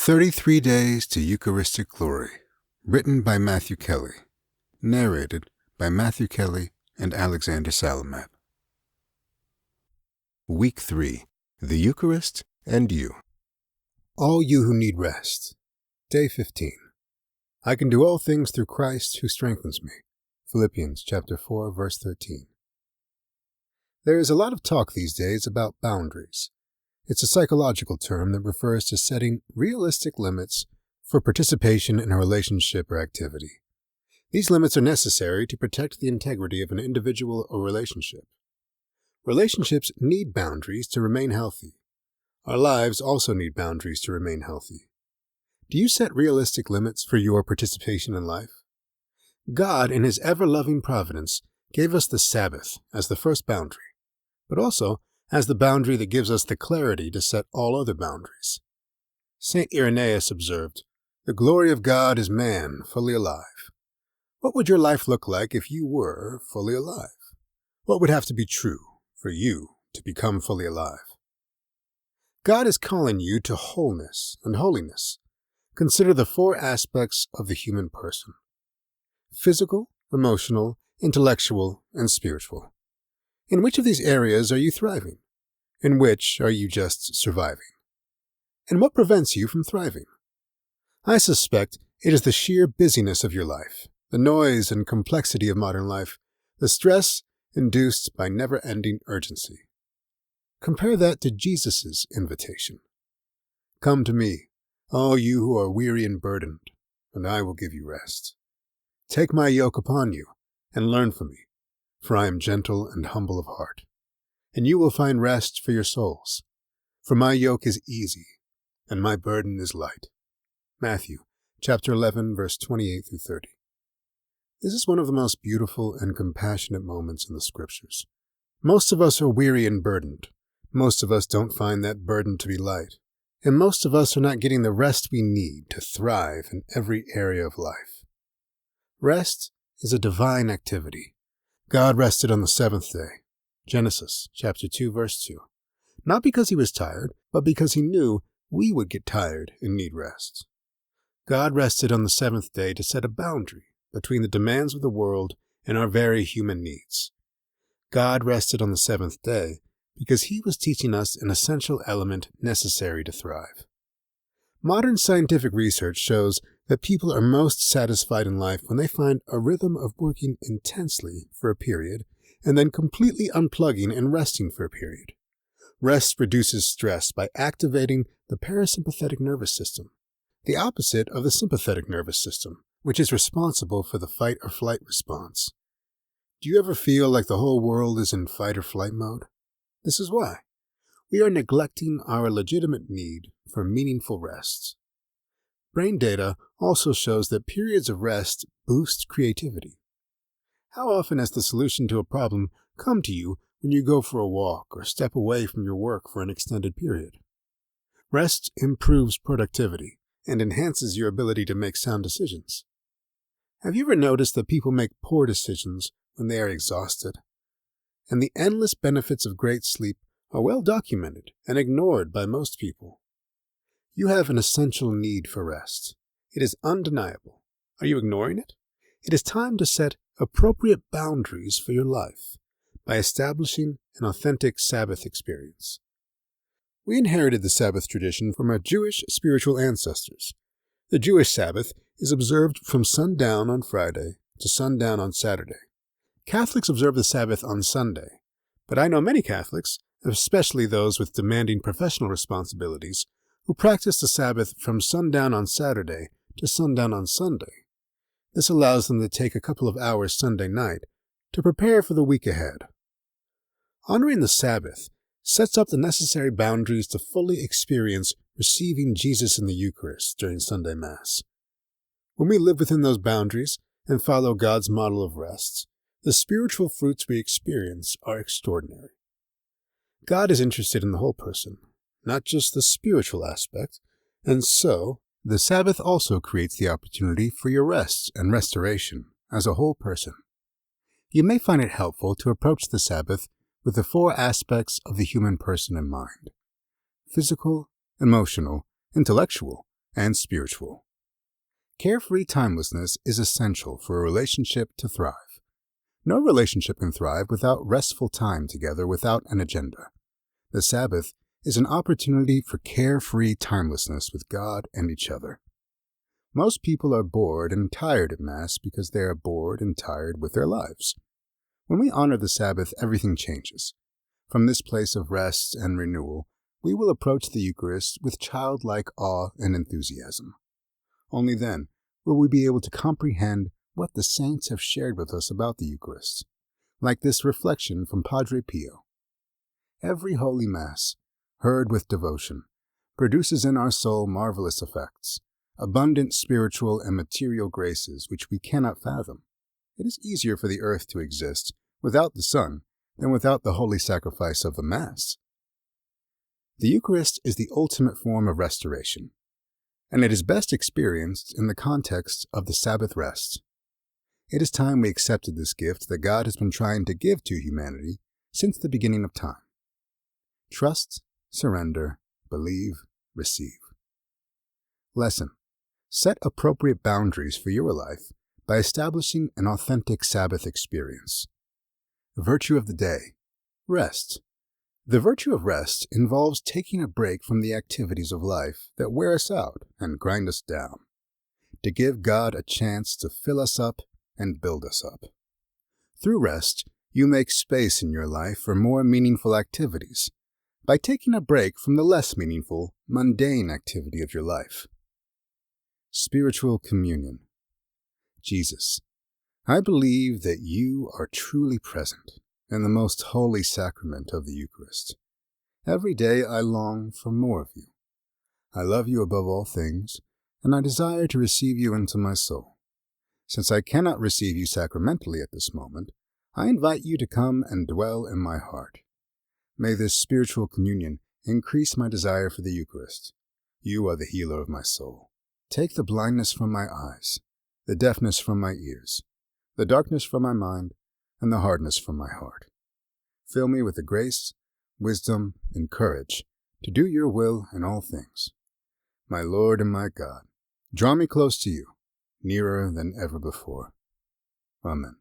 33 Days to Eucharistic Glory, written by Matthew Kelly, narrated by Matthew Kelly and Alexander Salamat. Week 3, The Eucharist and You. All you who need rest. Day 15. I can do all things through Christ who strengthens me. Philippians chapter 4, verse 13. There is a lot of talk these days about boundaries. It's a psychological term that refers to setting realistic limits for participation in a relationship or activity. These limits are necessary to protect the integrity of an individual or relationship. Relationships need boundaries to remain healthy. Our lives also need boundaries to remain healthy. Do you set realistic limits for your participation in life? God, in His ever-loving providence, gave us the Sabbath as the first boundary, but also as the boundary that gives us the clarity to set all other boundaries. St. Irenaeus observed, "The glory of God is man fully alive." What would your life look like if you were fully alive? What would have to be true for you to become fully alive? God is calling you to wholeness and holiness. Consider the 4 aspects of the human person: physical, emotional, intellectual, and spiritual. In which of these areas are you thriving? In which are you just surviving? And what prevents you from thriving? I suspect it is the sheer busyness of your life, the noise and complexity of modern life, the stress induced by never-ending urgency. Compare that to Jesus' invitation. Come to me, all you who are weary and burdened, and I will give you rest. Take my yoke upon you, and learn from me, for I am gentle and humble of heart, and you will find rest for your souls. For my yoke is easy, and my burden is light. Matthew chapter 11, verse 28 through 30. This is one of the most beautiful and compassionate moments in the Scriptures. Most of us are weary and burdened. Most of us don't find that burden to be light, and most of us are not getting the rest we need to thrive in every area of life. Rest is a divine activity. God rested on the 7th day. Genesis chapter 2, verse 2. Not because He was tired, but because He knew we would get tired and need rest. God rested on the 7th day to set a boundary between the demands of the world and our very human needs. God rested on the 7th day because He was teaching us an essential element necessary to thrive. Modern scientific research shows that people are most satisfied in life when they find a rhythm of working intensely for a period and then completely unplugging and resting for a period. Rest reduces stress by activating the parasympathetic nervous system, the opposite of the sympathetic nervous system, which is responsible for the fight or flight response. Do you ever feel like the whole world is in fight or flight mode? This is why. We are neglecting our legitimate need for meaningful rest. Brain data also shows that periods of rest boost creativity. How often has the solution to a problem come to you when you go for a walk or step away from your work for an extended period? Rest improves productivity and enhances your ability to make sound decisions. Have you ever noticed that people make poor decisions when they are exhausted? And the endless benefits of great sleep are well documented and ignored by most people. You have an essential need for rest. It is undeniable. Are you ignoring it? It is time to set appropriate boundaries for your life by establishing an authentic Sabbath experience. We inherited the Sabbath tradition from our Jewish spiritual ancestors. The Jewish Sabbath is observed from sundown on Friday to sundown on Saturday. Catholics observe the Sabbath on Sunday, but I know many Catholics, especially those with demanding professional responsibilities, who practice the Sabbath from sundown on Saturday to sundown on Sunday. This allows them to take a couple of hours Sunday night to prepare for the week ahead. Honoring the Sabbath sets up the necessary boundaries to fully experience receiving Jesus in the Eucharist during Sunday Mass. When we live within those boundaries and follow God's model of rest, the spiritual fruits we experience are extraordinary. God is interested in the whole person, not just the spiritual aspect, and so the Sabbath also creates the opportunity for your rest and restoration as a whole person. You may find it helpful to approach the Sabbath with the 4 aspects of the human person in mind: physical, emotional, intellectual, and spiritual. Carefree timelessness is essential for a relationship to thrive. No relationship can thrive without restful time together without an agenda. The Sabbath is an opportunity for carefree timelessness with God and each other. Most people are bored and tired at Mass because they are bored and tired with their lives. When we honor the Sabbath, everything changes. From this place of rest and renewal, we will approach the Eucharist with childlike awe and enthusiasm. Only then will we be able to comprehend what the saints have shared with us about the Eucharist, like this reflection from Padre Pio. Every Holy Mass, heard with devotion, produces in our soul marvelous effects, abundant spiritual and material graces which we cannot fathom. It is easier for the earth to exist without the sun than without the holy sacrifice of the Mass. The Eucharist is the ultimate form of restoration, and it is best experienced in the context of the Sabbath rest. It is time we accepted this gift that God has been trying to give to humanity since the beginning of time. Trust, surrender, believe, receive. Lesson: set appropriate boundaries for your life by establishing an authentic Sabbath experience. Virtue of the day: rest. The virtue of rest involves taking a break from the activities of life that wear us out and grind us down, to give God a chance to fill us up and build us up. Through rest, you make space in your life for more meaningful activities, by taking a break from the less meaningful, mundane activity of your life. Spiritual communion. Jesus, I believe that you are truly present in the most holy sacrament of the Eucharist. Every day I long for more of you. I love you above all things, and I desire to receive you into my soul. Since I cannot receive you sacramentally at this moment, I invite you to come and dwell in my heart. May this spiritual communion increase my desire for the Eucharist. You are the healer of my soul. Take the blindness from my eyes, the deafness from my ears, the darkness from my mind, and the hardness from my heart. Fill me with the grace, wisdom, and courage to do your will in all things. My Lord and my God, draw me close to you, nearer than ever before. Amen.